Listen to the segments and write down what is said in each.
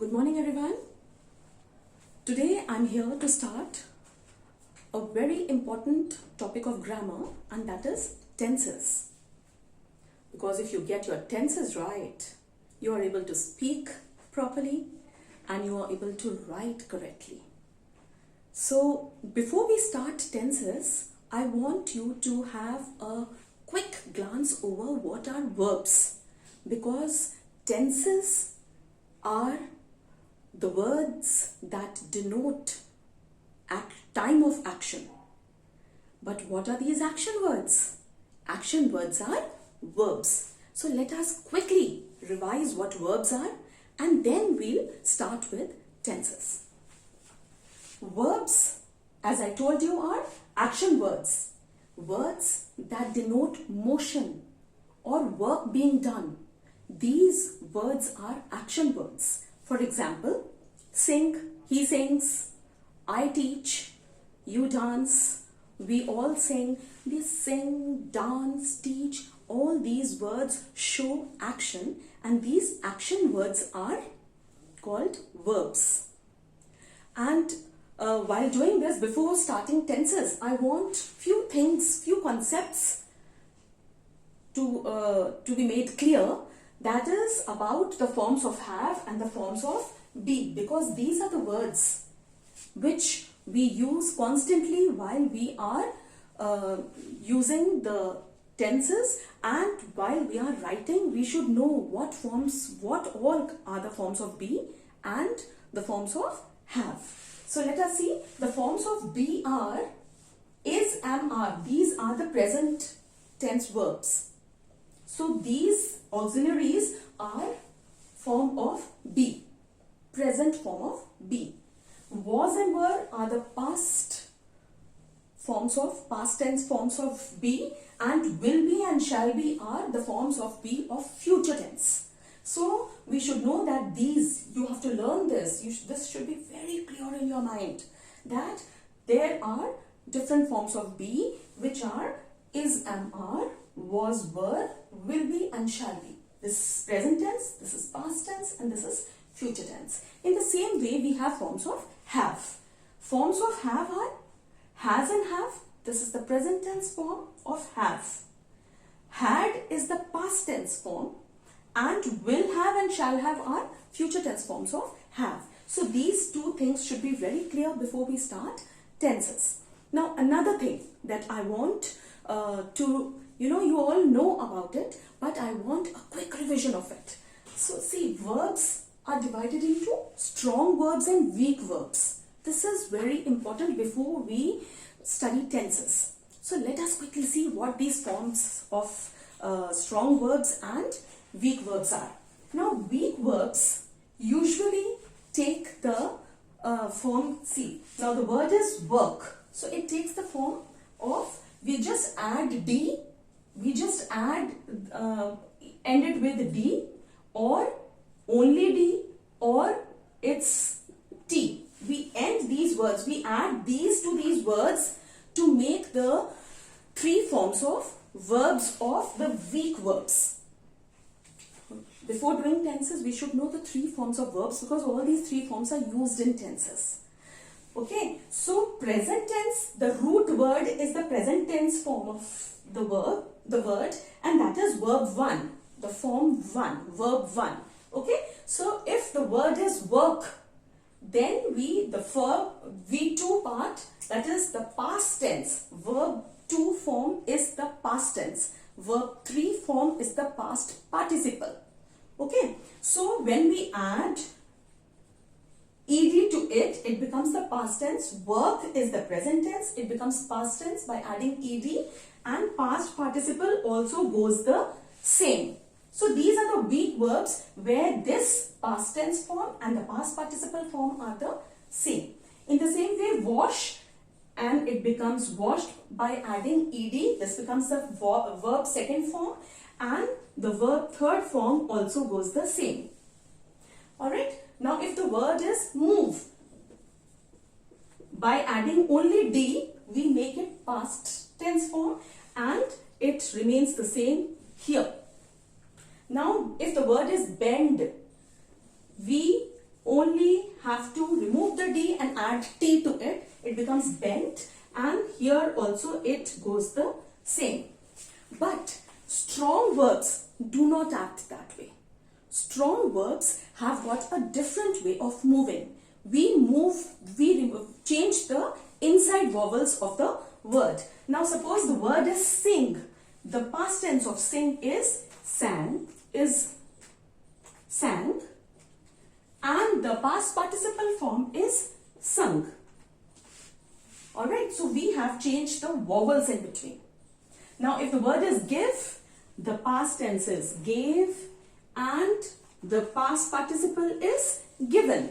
Good morning everyone. Today I'm here to start a very important topic of grammar, and that is tenses. Because if you get your tenses right, you are able to speak properly and you are able to write correctly. So before we start tenses, I want you to have a quick glance over what are verbs, because tenses are the words that denote time of action. But what are these action words? Action words are verbs. So let us quickly revise what verbs are and then we'll start with tenses. Verbs, as I told you, are action words. Words that denote motion or work being done. These words are action words. For example, sing, he sings, I teach, you dance, we all sing. We sing, dance, teach. All these words show action, and these action words are called verbs. And while doing this, before starting tenses, I want few concepts to be made clear. That is about the forms of have and the forms of be, because these are the words which we use constantly while we are using the tenses, and while we are writing we should know what all are the forms of be and the forms of have. So let us see. The forms of be are is, am, are. These are the present tense verbs. So these auxiliaries are form of be, present form of be. Was and were are the past tense forms of be, and will be and shall be are the forms of be of future tense. So we should know that these, you have to learn this. This should be very clear in your mind, that there are different forms of be, which are is, am, are, was, were, will be and shall be. This is present tense, this is past tense, and this is future tense. In the same way, we have forms of have. Forms of have are has and have. This is the present tense form of have. Had is the past tense form, and will have and shall have are future tense forms of have. So these two things should be very clear before we start tenses. Now another thing that I want you all know about it, but I want a quick revision of it. So see, verbs are divided into strong verbs and weak verbs. This is very important before we study tenses. So let us quickly see what these forms of strong verbs and weak verbs are. Now weak verbs usually take the form, see, now the word is work. So it takes the form of, we just add d, end it with d, or only d, or it's t. We end these words, we add these to these words to make the three forms of verbs of the weak verbs. Before doing tenses, we should know the three forms of verbs, because all these three forms are used in tenses. Okay, so present tense, the root word is the present tense form of the word, and that is verb 1, the form 1, verb 1. Okay, so if the word is work, then the verb V2 part, that is the past tense. Verb 2 form is the past tense. Verb 3 form is the past participle. Okay, so when we add ed to it, it becomes the past tense. Work is the present tense. It becomes past tense by adding ed, and past participle also goes the same. So these are the weak verbs where this past tense form and the past participle form are the same. In the same way, wash, and it becomes washed by adding ed. This becomes the verb second form, and the verb third form also goes the same. Alright. Now if the word is move, by adding only d, we make it past tense form, and it remains the same here. Now if the word is bend, we add T to it, it becomes bent, and here also it goes the same. But strong verbs do not act that way. Strong verbs have got a different way of moving. We change the inside vowels of the word. Now suppose the word is sing. The past tense of sing is sang, and the past participle form is sung. Alright, so we have changed the vowels in between. Now if the word is give, the past tense is gave and the past participle is given.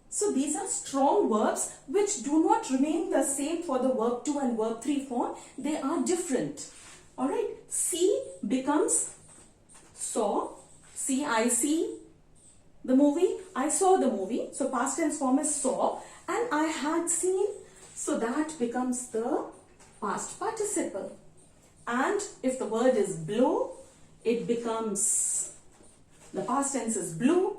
So these are strong verbs which do not remain the same for the verb 2 and verb 3 form. They are different. Alright, see becomes saw. See, I see the movie. I saw the movie. So past tense form is saw, and I had seen. So that becomes the past participle. And if the word is blow, it becomes, the past tense is blew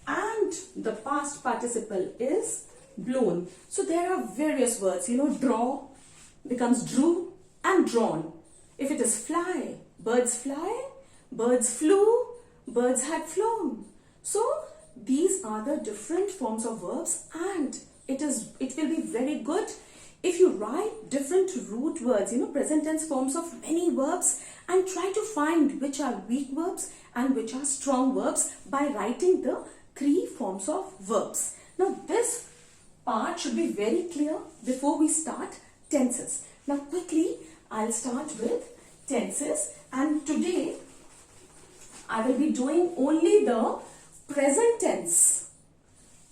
and the past participle is blown. So there are various words, draw becomes drew and drawn. If it is fly, birds flew, birds had flown. So these are the different forms of verbs, and it will be very good if you write different root words, present tense forms of many verbs, and try to find which are weak verbs and which are strong verbs by writing the 3 forms of verbs. Now this part should be very clear before we start tenses. Now quickly I'll start with tenses, and today I will be doing only the present tense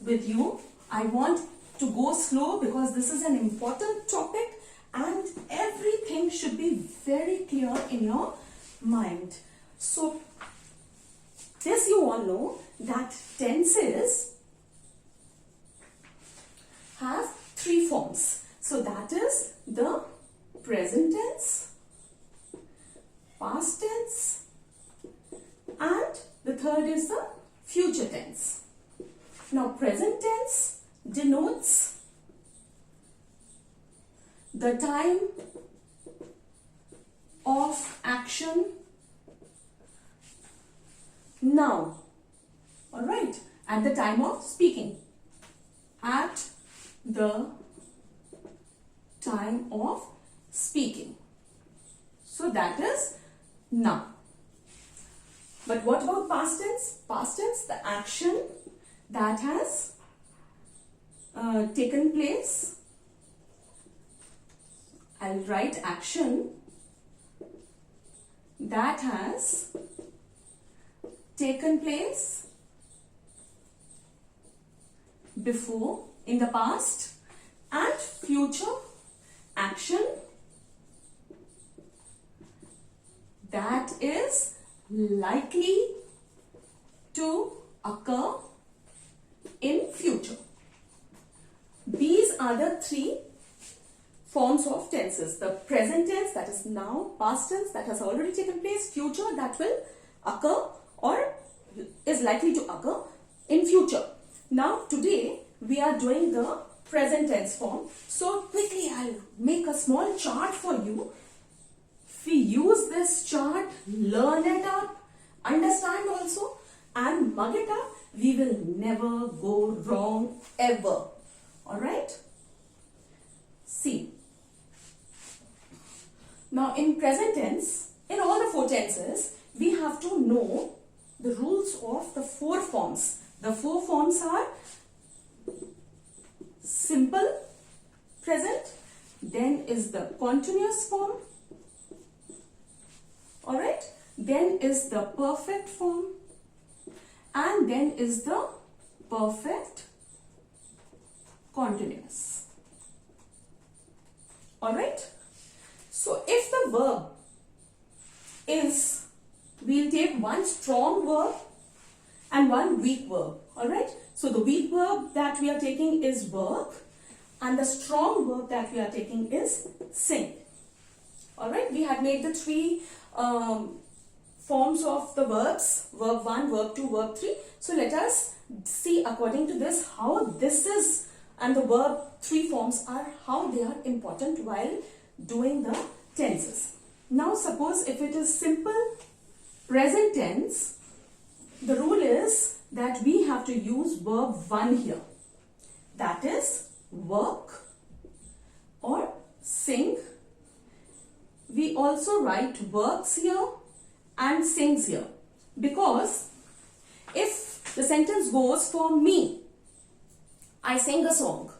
with you. I want to go slow because this is an important topic and everything should be very clear in your mind. So this you all know that tenses have 3 forms. So that is the present tense, past tense, and the third is the future tense. Now present tense denotes the time of action now. Alright, at the time of speaking. At the time of speaking. So that is now. But what about past tense? Past tense, the action that has taken place. I'll write action that has taken place before in the past, and future action that is likely to occur in future. These are the 3 forms of tenses. The present tense, that is now, past tense that has already taken place, future that will occur or is likely to occur in future. Now today we are doing the present tense form. So quickly I'll make a small chart for you. If we use this chart, learn it up, understand also, and mug it up, we will never go wrong ever. Alright? See. Now in present tense, in all the 4 tenses, we have to know the rules of the 4 forms. The 4 forms are simple present, then is the continuous form, alright, then is the perfect form, and then is the perfect continuous. Alright, so if the verb is, we'll take one strong verb and one weak verb. Alright, so the weak verb that we are taking is work, and the strong verb that we are taking is sing. Alright, we had made the 3 forms of the verbs, verb 1, verb 2, verb 3. So let us see according to this how this is and the verb 3 forms are how they are important while doing the tenses. Now suppose if it is simple present tense, the rule is that we have to use verb 1 here. That is work or sing. We also write works here and sings here, because if the sentence goes for me, I sing a song.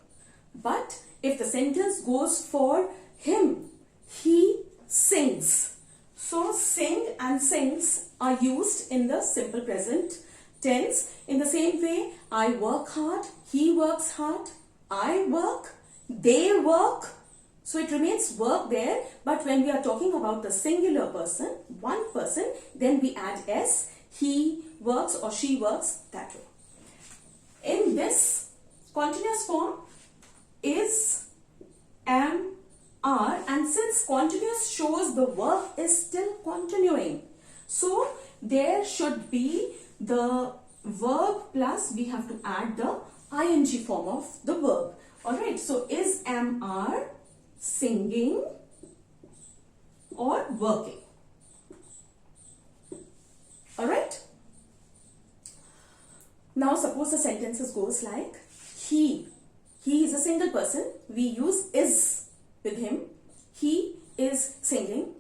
But if the sentence goes for him, he sings. So sing and sings are used in the simple present tense. In the same way, I work hard, he works hard, I work, they work. So it remains work there, but when we are talking about the singular person, one person, then we add s, he works or she works, that way. In this continuous form is am, are, and since continuous shows the work is still continuing, so there should be the verb plus we have to add the ing form of the verb. Alright, so is, am, are singing or working. Alright. Now suppose the sentences goes like he is a single person. We use is with him. He is singing.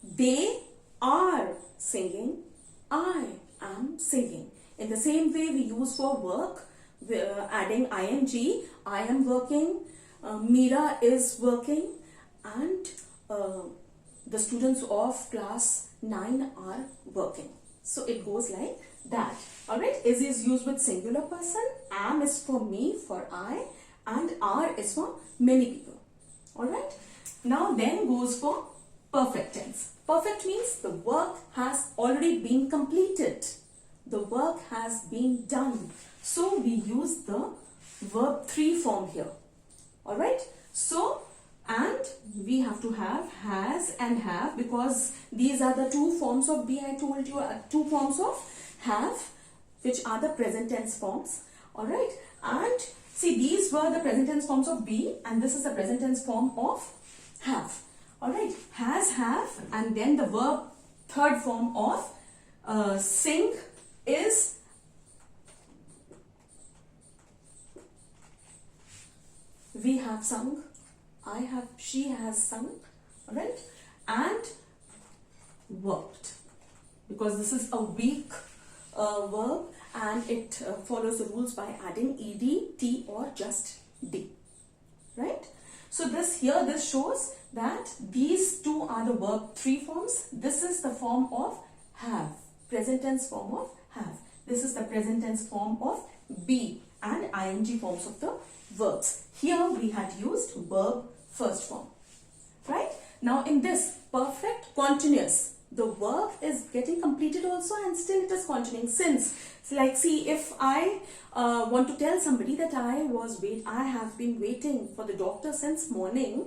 They are singing. I am singing. In the same way we use for work, adding ing. I am working. Meera is working, and the students of class 9 are working. So it goes like that. Alright, is used with singular person, am is for me, for I, and are is for many people. Alright, now then goes for perfect tense. Perfect means the work has already been completed. The work has been done. So we use the verb 3 form here. Alright, so and we have to have has and have, because these are the two forms of be. I told you two forms of have, which are the present tense forms. Alright, and see, these were the present tense forms of be, and this is the present tense form of have. Alright, has, have, and then the verb third form of sing is we have sung, I have, she has sung, alright, and worked, because this is a weak verb and it follows the rules by adding ed, t, or just d, right? So this shows that these two are the verb 3 forms. This is the form of have, present tense form of have. This is the present tense form of be and ing forms of the verbs. Here we had used verb first form, right? Now in this perfect continuous, the work is getting completed also and still it is continuing. Since, like, see, if I want to tell somebody that I have been waiting for the doctor since morning,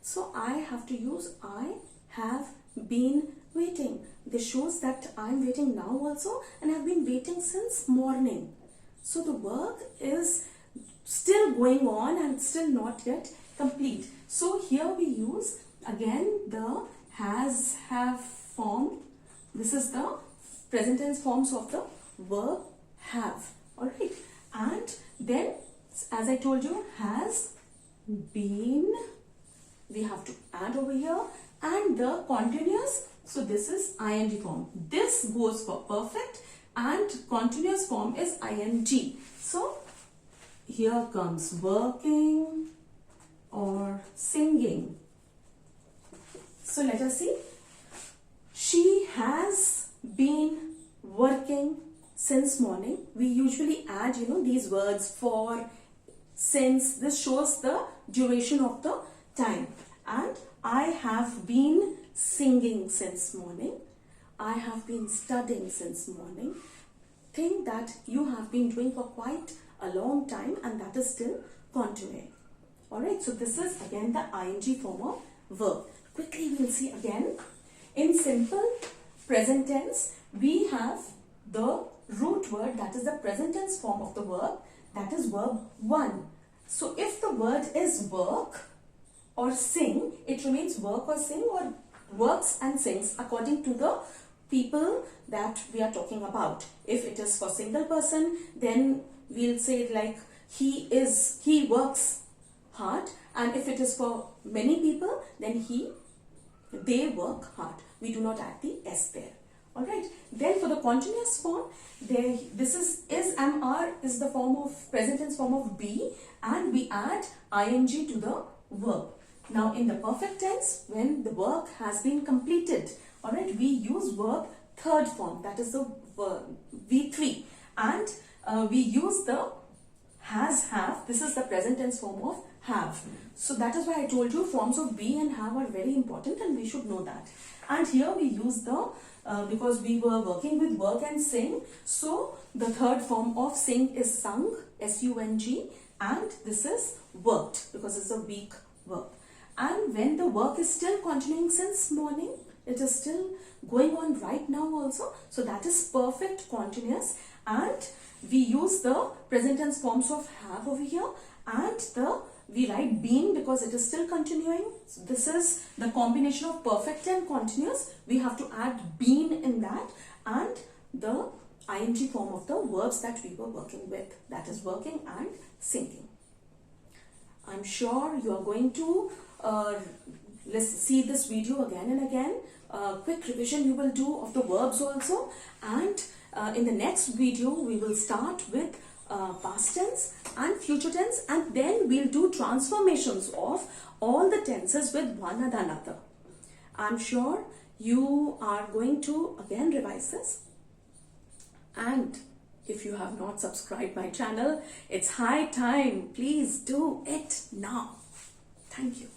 so I have to use I have been waiting. This shows that I am waiting now also and have been waiting since morning. So the work is still going on and still not yet complete. So here we use again the has, have form. This is the present tense forms of the verb have. Alright, and then as I told you, has been, we have to add over here, and the continuous, so this is ing form. This goes for perfect and continuous form is ing. So here comes working or singing. So let us see. She has been working since morning. We usually add, these words for, since. This shows the duration of the time. And I have been singing since morning. I have been studying since morning. Thing that you have been doing for quite a long time and that is still continuing. Alright, so this is again the ing form of verb. Quickly we will see again. In simple present tense, we have the root word, that is the present tense form of the verb, that is verb 1. So if the word is work or sing, it remains work or sing, or works and sings according to the people that we are talking about. If it is for single person, then we'll say it like he works hard, and if it is for many people, then they work hard. We do not add the s there. Alright, then for the continuous form, this is am are is the form of present tense form of be, and we add ing to the verb. Now in the perfect tense, when the work has been completed, alright, we use verb third form, that is the verb V3, and we use the has, have. This is the present tense form of have. So that is why I told you forms of be and have are very important, and we should know that. And here we use the because we were working with work and sing, so the third form of sing is sung, S-U-N-G, and this is worked because it's a weak verb. And when the work is still continuing since morning, it is still going on right now also, so that is perfect continuous, and we use the present tense forms of have over here, and we write been because it is still continuing. So this is the combination of perfect and continuous. We have to add been in that, and the ing form of the verbs that we were working with, that is working and singing. I'm sure you are going to see this video again and again. Quick revision you will do of the verbs also, and in the next video we will start with past tense and future tense, and then we'll do transformations of all the tenses with one another. I'm sure you are going to again revise this, and if you have not subscribed my channel, it's high time. Please do it now. Thank you.